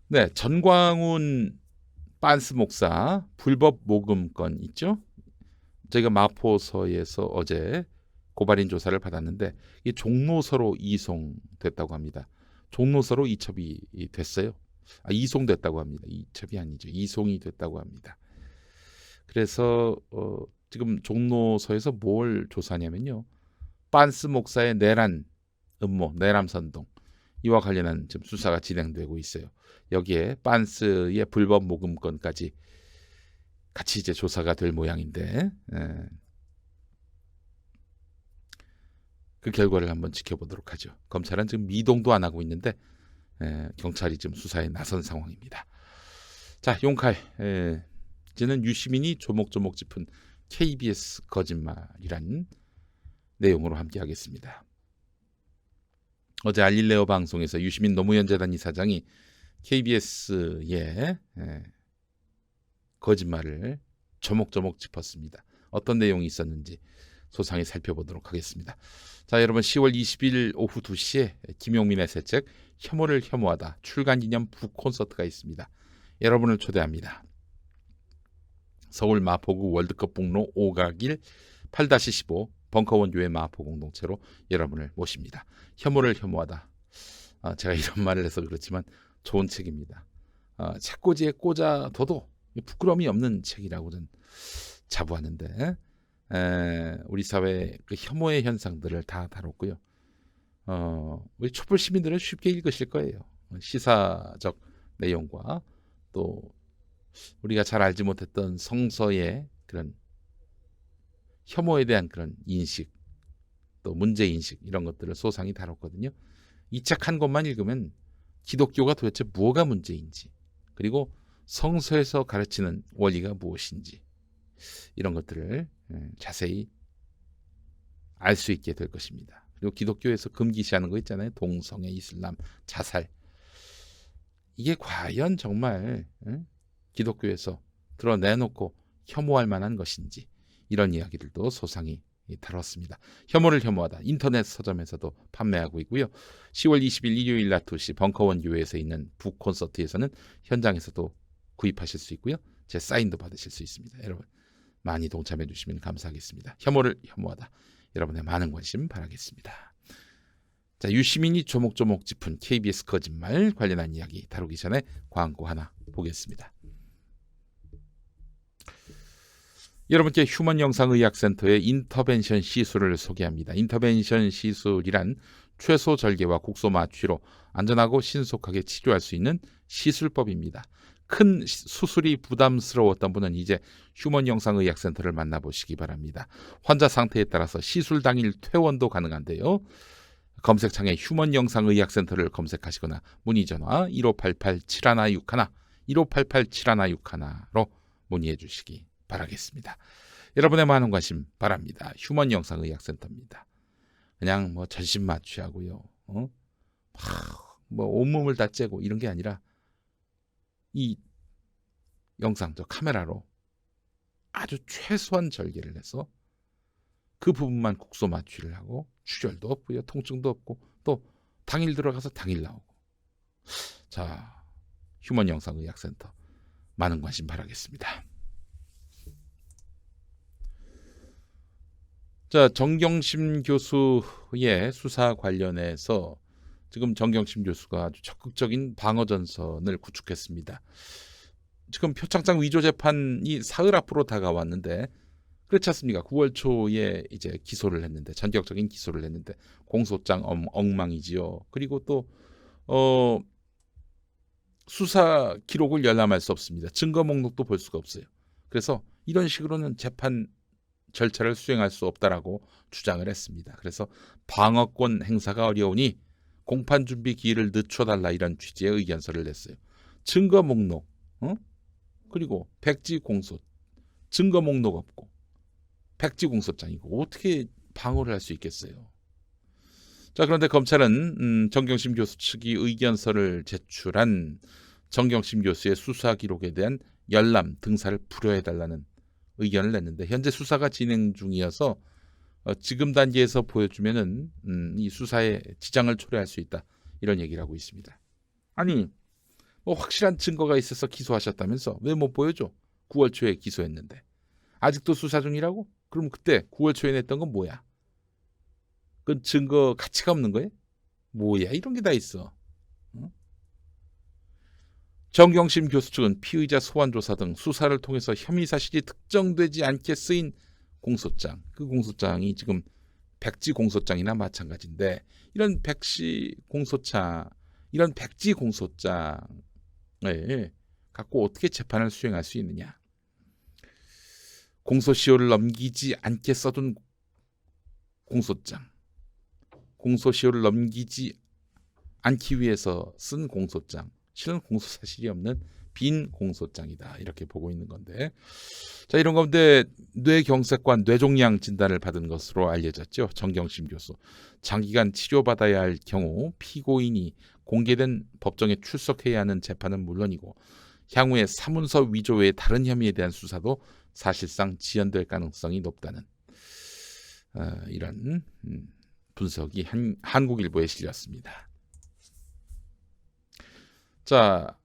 네, 전광훈 빤스 목사 불법 모금 건 있죠? 저희가 마포서에서 어제 고발인 조사를 받았는데 이 종로서로 이송됐다고 합니다. 종로서로 이첩이 됐어요. 이송됐다고 합니다. 이첩이 아니죠. 이송이 됐다고 합니다. 그래서 지금 종로서에서 뭘 조사하냐면요. 빤스 목사의 내란 음모, 내람 선동 이와 관련한 지금 수사가 진행되고 있어요. 여기에 빤스의 불법 모금건까지 같이 이제 조사가 될 모양인데 그 결과를 한번 지켜보도록 하죠. 검찰은 지금 미동도 안 하고 있는데 경찰이 지금 수사에 나선 상황입니다. 자, 용칼 이제는 유시민이 조목조목 짚은 KBS 거짓말이란 내용으로 함께하겠습니다. 어제 알릴레오 방송에서 유시민 노무현재단 이사장이 KBS의 거짓말을 조목조목 짚었습니다. 어떤 내용이 있었는지 소상히 살펴보도록 하겠습니다. 자, 여러분 10월 20일 오후 2시에 김용민의 새 책 혐오를 혐오하다 출간기념 북콘서트가 있습니다. 여러분을 초대합니다. 서울 마포구 월드컵 북로 5가길 8-15 벙커원교회 마포 공동체로 여러분을 모십니다. 혐오를 혐오하다. 제가 이런 말을 해서 그렇지만 좋은 책입니다. 책꽂이에 꽂아둬도 부끄러움이 없는 책이라고 저는 자부하는데 우리 사회의 그 혐오의 현상들을 다 다뤘고요. 우리 촛불 시민들은 쉽게 읽으실 거예요. 시사적 내용과 또 우리가 잘 알지 못했던 성서의 그런 혐오에 대한 그런 인식, 또 문제인식 이런 것들을 소상히 다뤘거든요. 이 책 한 권만 읽으면 기독교가 도대체 무엇가 문제인지, 그리고 성서에서 가르치는 원리가 무엇인지 이런 것들을 자세히 알 수 있게 될 것입니다. 그리고 기독교에서 금기시하는 거 있잖아요. 동성애, 이슬람, 자살. 이게 과연 정말 기독교에서 드러내놓고 혐오할 만한 것인지 이런 이야기들도 소상히 다뤘습니다. 혐오를 혐오하다 인터넷 서점에서도 판매하고 있고요. 10월 20일 일요일 낮 2시 벙커원 교회에서 있는 북콘서트에서는 현장에서도 구입하실 수 있고요. 제 사인도 받으실 수 있습니다. 여러분 많이 동참해 주시면 감사하겠습니다. 혐오를 혐오하다 여러분의 많은 관심 바라겠습니다. 자, 유시민이 조목조목 짚은 KBS 거짓말 관련한 이야기 다루기 전에 광고 하나 보겠습니다. 여러분께 휴먼 영상의학센터의 인터벤션 시술을 소개합니다. 인터벤션 시술이란 최소 절개와 국소 마취로 안전하고 신속하게 치료할 수 있는 시술법입니다. 큰 수술이 부담스러웠던 분은 이제 휴먼 영상의학센터를 만나보시기 바랍니다. 환자 상태에 따라서 시술 당일 퇴원도 가능한데요. 검색창에 휴먼 영상의학센터를 검색하시거나 문의 전화 1588-7161 1588-7161로 문의해 주시기 바라겠습니다. 여러분의 많은 관심 바랍니다. 휴먼 영상의학센터입니다. 그냥 뭐 전신 마취하고요. 뭐 온몸을 다 째고 이런 게 아니라 이 영상 저 카메라로 아주 최소한 절개를 해서 그 부분만 국소 마취를 하고 출혈도 없고요. 통증도 없고 또 당일 들어가서 당일 나오고. 자, 휴먼 영상의학센터 많은 관심 바라겠습니다. 자, 정경심 교수의 수사 관련해서 지금 정경심 교수가 아주 적극적인 방어 전선을 구축했습니다. 지금 표창장 위조 재판이 사흘 앞으로 다가왔는데 그렇지 않습니까? 9월 초에 이제 기소를 했는데 전격적인 기소를 했는데 공소장 엉망이지요. 그리고 또 수사 기록을 열람할 수 없습니다. 증거 목록도 볼 수가 없어요. 그래서 이런 식으로는 재판 절차를 수행할 수 없다라고 주장을 했습니다. 그래서 방어권 행사가 어려우니 공판 준비 기일을 늦춰달라 이런 취지의 의견서를 냈어요. 증거 목록, 그리고 백지 공소, 증거 목록 없고 백지 공소장이고 어떻게 방어를 할 수 있겠어요? 자, 그런데 검찰은 정경심 교수 측이 의견서를 제출한 정경심 교수의 수사 기록에 대한 열람 등사를 불허해달라는 의견을 냈는데 현재 수사가 진행 중이어서 지금 단계에서 보여주면은 이 수사에 지장을 초래할 수 있다 이런 얘기를 하고 있습니다. 아니 확실한 증거가 있어서 기소하셨다면서 왜 못 보여줘? 9월 초에 기소했는데. 아직도 수사 중이라고? 그럼 그때 9월 초에 냈던 건 뭐야? 그 증거 가치가 없는 거예요? 뭐야 이런 게 다 있어. 어? 정경심 교수 측은 피의자 소환조사 등 수사를 통해서 혐의 사실이 특정되지 않게 쓰인 공소장, 그 공소장이 지금 백지 공소장이나 마찬가지인데 이런 백지 공소장을 갖고 어떻게 재판을 수행할 수 있느냐? 공소시효를 넘기지 않게 써둔 공소장, 공소시효를 넘기지 않기 위해서 쓴 공소장, 실은 공소사실이 없는 빈 공소장이다 이렇게 보고 있는 건데, 자 이런 가운데 뇌경색과 뇌종양 진단을 받은 것으로 알려졌죠. 정경심 교수. 장기간 치료받아야 할 경우 피고인이 공개된 법정에 출석해야 하는 재판은 물론이고 향후에 사문서 위조 외의 다른 혐의에 대한 수사도 사실상 지연될 가능성이 높다는 이런 분석이 한국일보에 실렸습니다. 자,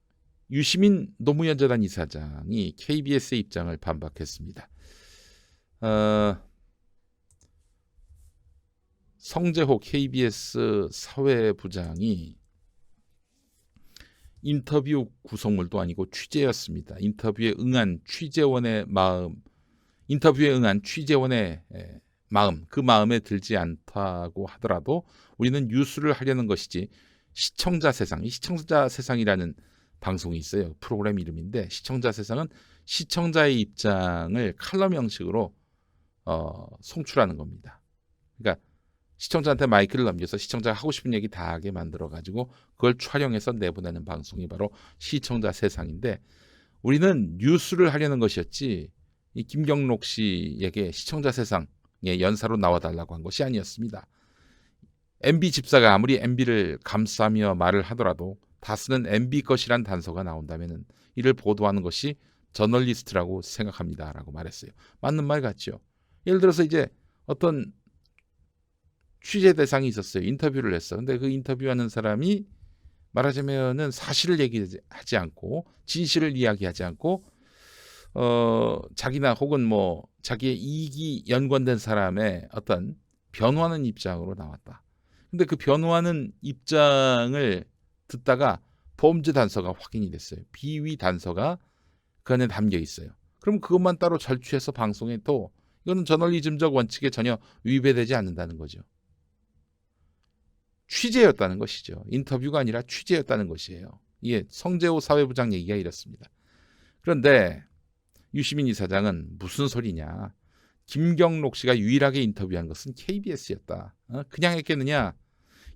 유시민 노무현재단 이사장이 KBS의 입장을 반박했습니다. 성재호 KBS 사회부장이 인터뷰 구성물도 아니고 취재였습니다. 인터뷰에 응한 취재원의 마음, 그 마음에 들지 않다고 하더라도 우리는 뉴스를 하려는 것이지 시청자 세상이라는 방송이 있어요. 프로그램 이름인데 시청자 세상은 시청자의 입장을 칼럼 형식으로 송출하는 겁니다. 그러니까 시청자한테 마이크를 넘겨서 시청자가 하고 싶은 얘기 다 하게 만들어가지고 그걸 촬영해서 내보내는 방송이 바로 시청자 세상인데 우리는 뉴스를 하려는 것이었지 이 김경록 씨에게 시청자 세상에 연사로 나와달라고 한 것이 아니었습니다. MB 집사가 아무리 MB를 감싸며 말을 하더라도 다스는 MB 것이란 단서가 나온다면 이를 보도하는 것이 저널리스트라고 생각합니다라고 말했어요. 맞는 말 같죠. 예를 들어서 이제 어떤 취재 대상이 있었어요. 인터뷰를 했어. 근데 그 인터뷰하는 사람이 말하자면은 사실을 얘기하지 않고 진실을 이야기하지 않고 자기나 혹은 뭐 자기의 이익이 연관된 사람의 어떤 변호하는 입장으로 나왔다. 근데 그 변호하는 입장을 듣다가 범죄 단서가 확인이 됐어요. 비위 단서가 그 안에 담겨 있어요. 그럼 그것만 따로 절취해서 방송에 또 이거는 저널리즘적 원칙에 전혀 위배되지 않는다는 거죠. 취재였다는 것이죠. 인터뷰가 아니라 취재였다는 것이에요. 이게 성재호 사회부장 얘기가 이렇습니다. 그런데 유시민 이사장은 무슨 소리냐. 김경록 씨가 유일하게 인터뷰한 것은 KBS였다. 그냥 했겠느냐.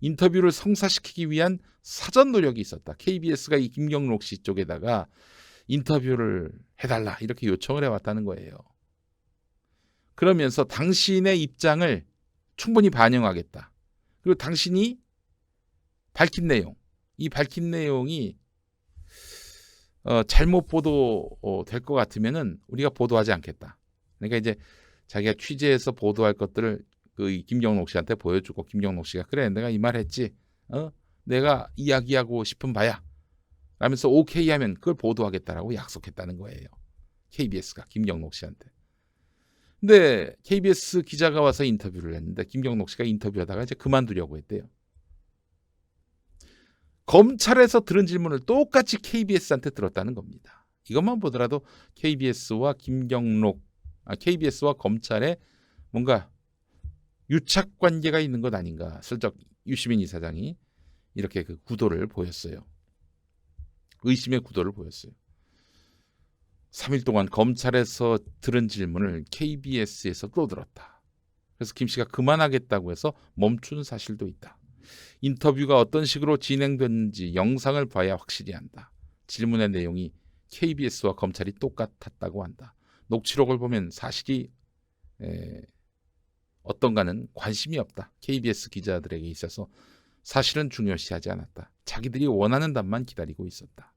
인터뷰를 성사시키기 위한 사전 노력이 있었다. KBS가 이 김경록 씨 쪽에다가 인터뷰를 해달라 이렇게 요청을 해왔다는 거예요. 그러면서 당신의 입장을 충분히 반영하겠다. 그리고 당신이 밝힌 내용, 이 밝힌 내용이 잘못 보도될 것 같으면은 우리가 보도하지 않겠다. 그러니까 이제 자기가 취재해서 보도할 것들을 그 김경록 씨한테 보여주고 김경록 씨가 그래 내가 이 말 했지, 내가 이야기하고 싶은 바야 라면서 오케이 하면 그걸 보도하겠다라고 약속했다는 거예요. KBS가 김경록 씨한테. 근데 KBS 기자가 와서 인터뷰를 했는데 김경록 씨가 인터뷰하다가 이제 그만두려고 했대요. 검찰에서 들은 질문을 똑같이 KBS한테 들었다는 겁니다. 이것만 보더라도 KBS와 KBS와 검찰에 뭔가 유착 관계가 있는 것 아닌가. 슬쩍 유시민 이사장이 이렇게 그 구도를 보였어요. 의심의 구도를 보였어요. 3일 동안 검찰에서 들은 질문을 KBS에서 또 들었다. 그래서 김 씨가 그만하겠다고 해서 멈춘 사실도 있다. 인터뷰가 어떤 식으로 진행됐는지 영상을 봐야 확실히 안다. 질문의 내용이 KBS와 검찰이 똑같았다고 한다. 녹취록을 보면 사실이 어떤가는 관심이 없다. KBS 기자들에게 있어서 사실은 중요시하지 않았다. 자기들이 원하는 답만 기다리고 있었다.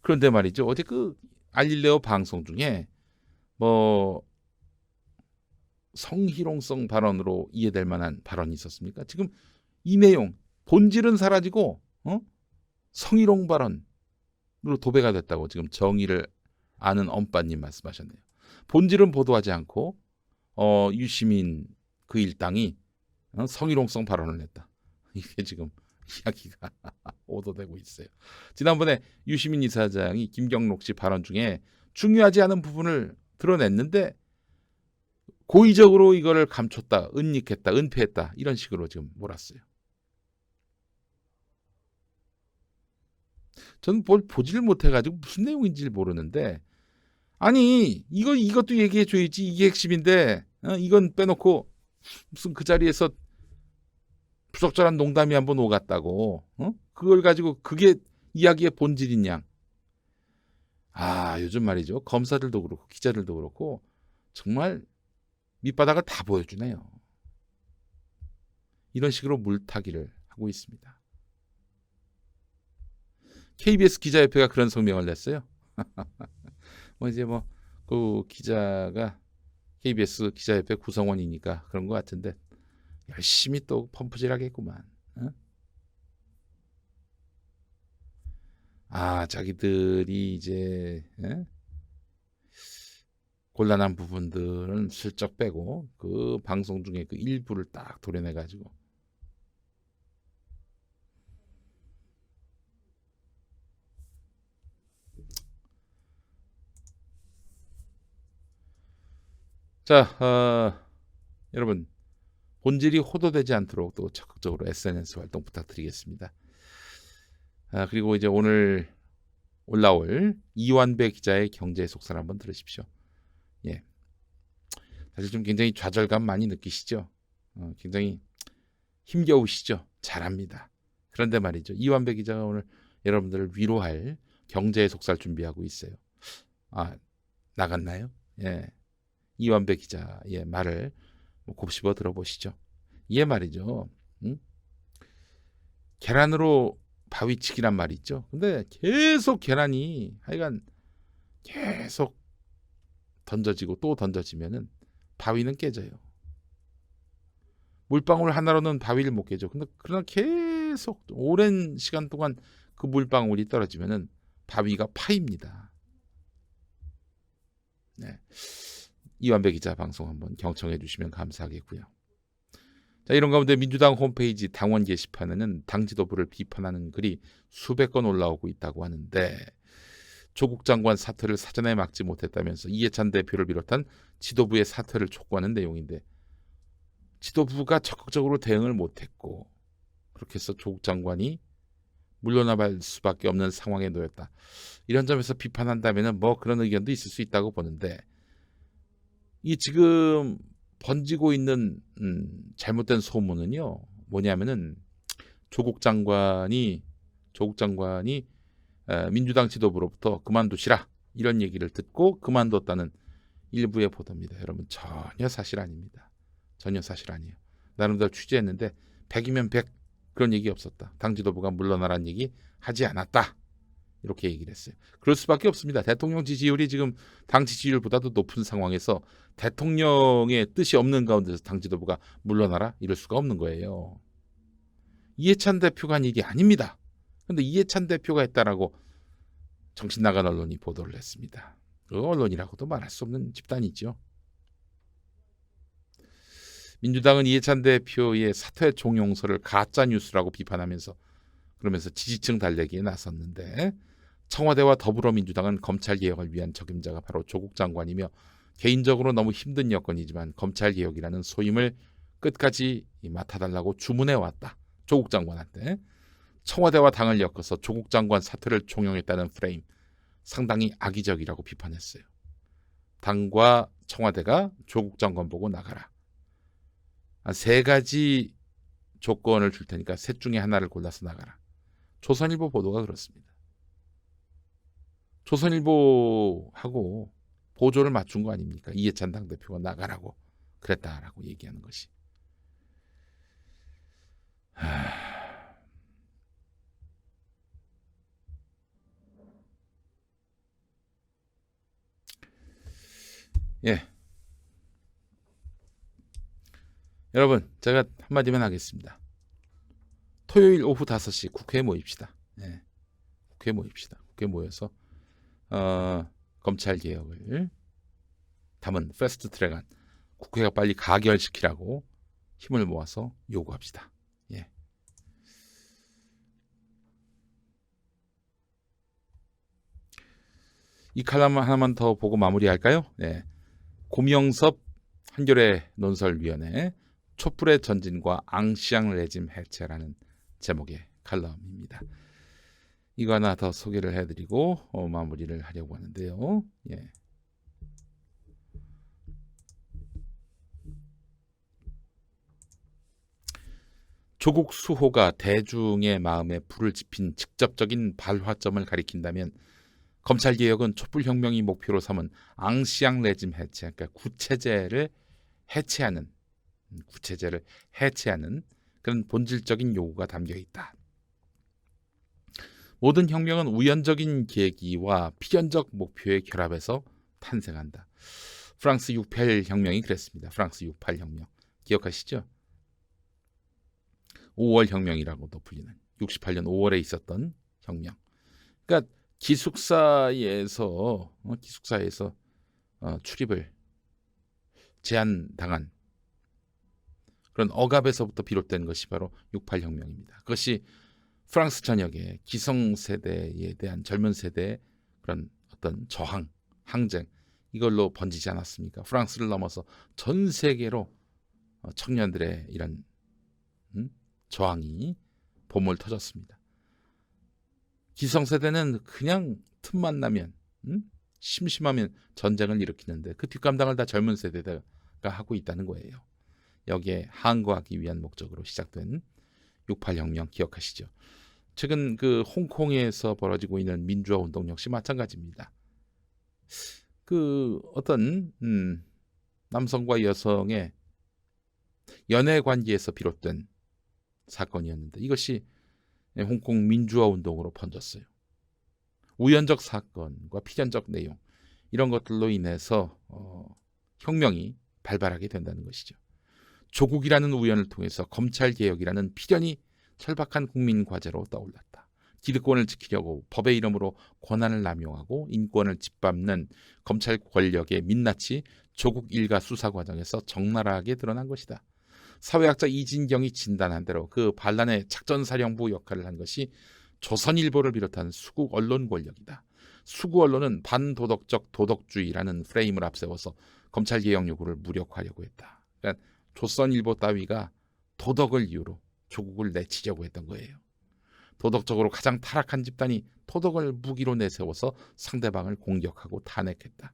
그런데 말이죠. 어제 그 알릴레오 방송 중에 뭐 성희롱성 발언으로 이해될 만한 발언이 있었습니까? 지금 이 내용 본질은 사라지고 성희롱 발언으로 도배가 됐다고 지금 정의를 아는 엄빠님 말씀하셨네요. 본질은 보도하지 않고 유시민 그 일당이 성희롱성 발언을 했다. 이게 지금 이야기가 오도되고 있어요. 지난번에 유시민 이사장이 김경록 씨 발언 중에 중요하지 않은 부분을 드러냈는데 고의적으로 이거를 감췄다, 은닉했다, 은폐했다 이런 식으로 지금 몰았어요. 저는 뭘 보지를 못해가지고 무슨 내용인지 모르는데 아니 이것도 얘기해줘야지 이게 핵심인데 이건 빼놓고 무슨 그 자리에서 부적절한 농담이 한번 오갔다고 그걸 가지고 그게 이야기의 본질인 양. 요즘 말이죠. 검사들도 그렇고 기자들도 그렇고 정말 밑바닥을 다 보여주네요. 이런 식으로 물타기를 하고 있습니다. KBS 기자협회가 그런 성명을 냈어요. 그 기자가 KBS 기자협회 구성원이니까 그런 것 같은데 열심히 또 펌프질하겠구만. 자기들이 이제 곤란한 부분들은 슬쩍 빼고 그 방송 중에 그 일부를 딱 도려내가지고 여러분 본질이 호도되지 않도록 또 적극적으로 SNS 활동 부탁드리겠습니다. 그리고 이제 오늘 올라올 이완배 기자의 경제 속설 한번 들으십시오. 예, 사실 좀 굉장히 좌절감 많이 느끼시죠? 굉장히 힘겨우시죠? 잘합니다. 그런데 말이죠. 이완배 기자가 오늘 여러분들을 위로할 경제 속설 준비하고 있어요. 나갔나요? 예, 이완배 기자의 말을 곱씹어 들어보시죠. 이게 말이죠. 계란으로 바위치기란 말이 있죠. 근데 계속 계란이 하여간 계속 던져지고 또 던져지면은 바위는 깨져요. 물방울 하나로는 바위를 못 깨죠. 근데 그러나 계속 오랜 시간 동안 그 물방울이 떨어지면은 바위가 파입니다. 네. 이완배 기자 방송 한번 경청해 주시면 감사하겠고요. 이런 가운데 민주당 홈페이지 당원 게시판에는 당 지도부를 비판하는 글이 수백 건 올라오고 있다고 하는데 조국 장관 사퇴를 사전에 막지 못했다면서 이해찬 대표를 비롯한 지도부의 사퇴를 촉구하는 내용인데 지도부가 적극적으로 대응을 못했고 그렇게 해서 조국 장관이 물러나갈 수밖에 없는 상황에 놓였다. 이런 점에서 비판한다면 그런 의견도 있을 수 있다고 보는데 이 지금 번지고 있는 잘못된 소문은요 뭐냐면은 조국 장관이 민주당 지도부로부터 그만두시라 이런 얘기를 듣고 그만뒀다는 일부의 보도입니다. 여러분 전혀 사실 아닙니다. 전혀 사실 아니에요. 나름대로 취재했는데 100이면 100 그런 얘기 없었다. 당 지도부가 물러나라는 얘기 하지 않았다. 이렇게 얘기를 했어요. 그럴 수밖에 없습니다. 대통령 지지율이 지금 당 지지율보다도 높은 상황에서 대통령의 뜻이 없는 가운데서 당 지도부가 물러나라 이럴 수가 없는 거예요. 이해찬 대표가 한 얘기 아닙니다. 그런데 이해찬 대표가 했다라고 정신 나간 언론이 보도를 했습니다. 그 언론이라고도 말할 수 없는 집단이죠. 민주당은 이해찬 대표의 사퇴 종용서를 가짜 뉴스라고 비판하면서 그러면서 지지층 달래기에 나섰는데 청와대와 더불어민주당은 검찰개혁을 위한 적임자가 바로 조국 장관이며 개인적으로 너무 힘든 여건이지만 검찰개혁이라는 소임을 끝까지 맡아달라고 주문해왔다. 조국 장관한테. 청와대와 당을 엮어서 조국 장관 사퇴를 종용했다는 프레임 상당히 악의적이라고 비판했어요. 당과 청와대가 조국 장관 보고 나가라. 한 3가지 조건을 줄 테니까 셋 중에 하나를 골라서 나가라. 조선일보 보도가 그렇습니다. 조선일보하고 보조를 맞춘 거 아닙니까? 이해찬 당대표가 나가라고 그랬다라고 얘기하는 것이. 예. 여러분, 제가 한마디만 하겠습니다. 토요일 오후 5시 국회에 모입시다. 예. 국회에 모입시다. 국회에 모여서 검찰 개혁을 담은 패스트 트랙안 국회가 빨리 가결시키라고 힘을 모아서 요구합시다. 예. 이 칼럼 하나만 더 보고 마무리할까요? 네. 고명섭 한겨레 논설위원회 촛불의 전진과 앙시앙 레짐 해체라는 제목의 칼럼입니다. 이거 하나 더 소개를 해드리고 마무리를 하려고 하는데요. 예. 조국 수호가 대중의 마음에 불을 지핀 직접적인 발화점을 가리킨다면 검찰개혁은 촛불혁명이 목표로 삼은 앙시앙 레짐 해체, 그러니까 구체제를 해체하는 그런 본질적인 요구가 담겨 있다. 모든 혁명은 우연적인 계기와 필연적 목표의 결합에서 탄생한다. 프랑스 68 혁명이 그랬습니다. 프랑스 68 혁명 기억하시죠? 5월 혁명이라고도 불리는 68년 5월에 있었던 혁명. 그러니까 기숙사에서 출입을 제한당한 그런 억압에서부터 비롯된 것이 바로 68 혁명입니다. 그것이 프랑스 전역의 기성세대에 대한 젊은 세대의 그런 어떤 저항, 항쟁 이걸로 번지지 않았습니까? 프랑스를 넘어서 전 세계로 청년들의 이런 저항이 봄을 터졌습니다. 기성세대는 그냥 틈만 나면 심심하면 전쟁을 일으키는데 그 뒷감당을 다 젊은 세대가 하고 있다는 거예요. 여기에 항거하기 위한 목적으로 시작된 68 혁명 기억하시죠? 최근 그 홍콩에서 벌어지고 있는 민주화 운동 역시 마찬가지입니다. 그 어떤 남성과 여성의 연애 관계에서 비롯된 사건이었는데 이것이 홍콩 민주화 운동으로 번졌어요. 우연적 사건과 필연적 내용 이런 것들로 인해서 혁명이 발발하게 된다는 것이죠. 조국이라는 우연을 통해서 검찰개혁이라는 필연이 철박한 국민 과제로 떠올랐다. 기득권을 지키려고 법의 이름으로 권한을 남용하고 인권을 짓밟는 검찰 권력의 민낯이 조국 일가 수사 과정에서 적나라하게 드러난 것이다. 사회학자 이진경이 진단한 대로 그 반란의 작전사령부 역할을 한 것이 조선일보를 비롯한 수국 언론 권력이다. 수구 언론은 반도덕적 도덕주의라는 프레임을 앞세워서 검찰개혁 요구를 무력화하려고 했다. 그러니까 조선일보 따위가 도덕을 이유로 조국을 내치려고 했던 거예요. 도덕적으로 가장 타락한 집단이 도덕을 무기로 내세워서 상대방을 공격하고 탄핵했다.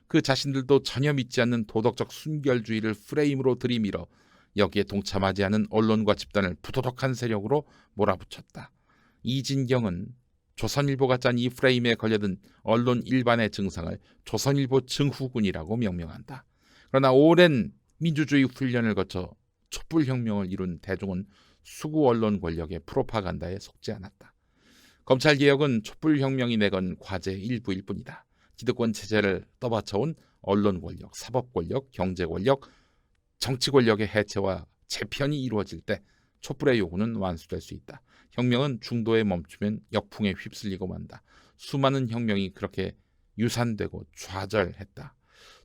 그 자신들도 전혀 믿지 않는 도덕적 순결주의를 프레임으로 들이밀어 여기에 동참하지 않은 언론과 집단을 부도덕한 세력으로 몰아붙였다. 이진경은 조선일보가 짠 이 프레임에 걸려든 언론 일반의 증상을 조선일보 증후군이라고 명명한다. 그러나 오랜 민주주의 훈련을 거쳐 촛불혁명을 이룬 대중은 수구 언론 권력의 프로파간다에 속지 않았다. 검찰개혁은 촛불혁명이 내건 과제의 일부일 뿐이다. 기득권 체제를 떠받쳐온 언론 권력, 사법 권력, 경제 권력, 정치 권력의 해체와 재편이 이루어질 때 촛불의 요구는 완수될 수 있다. 혁명은 중도에 멈추면 역풍에 휩쓸리고 만다. 수많은 혁명이 그렇게 유산되고 좌절했다.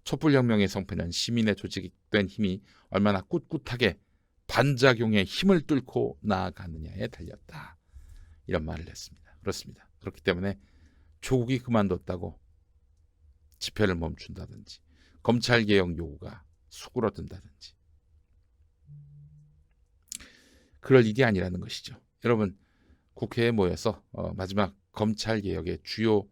촛불혁명의 성패는 시민의 조직된 힘이 얼마나 꿋꿋하게 반작용의 힘을 뚫고 나아가느냐에 달렸다. 이런 말을 했습니다. 그렇습니다. 그렇기 때문에 조국이 그만뒀다고 집회를 멈춘다든지 검찰개혁 요구가 수그러든다든지 그럴 일이 아니라는 것이죠. 여러분 국회에 모여서 마지막 검찰개혁의 주요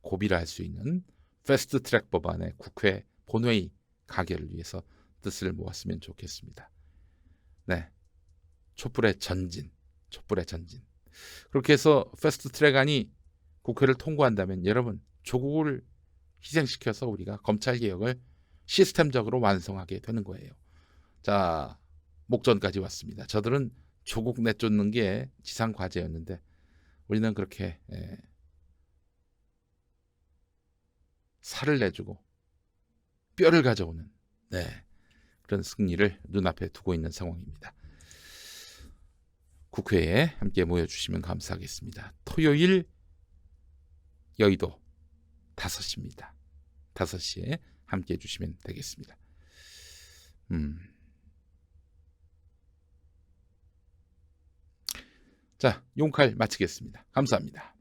고비라 할 수 있는 패스트트랙 법안의 국회 본회의 가결을 위해서 뜻을 모았으면 좋겠습니다. 네, 촛불의 전진. 그렇게 해서 패스트트랙안이 국회를 통과한다면 여러분 조국을 희생시켜서 우리가 검찰개혁을 시스템적으로 완성하게 되는 거예요. 자, 목전까지 왔습니다. 저들은 조국 내쫓는 게 지상 과제였는데 우리는 그렇게 살을 내주고 뼈를 가져오는 그런 승리를 눈앞에 두고 있는 상황입니다. 국회에 함께 모여주시면 감사하겠습니다. 토요일 여의도 5시입니다. 5시에 함께해 주시면 되겠습니다. 자, 용칼 마치겠습니다. 감사합니다.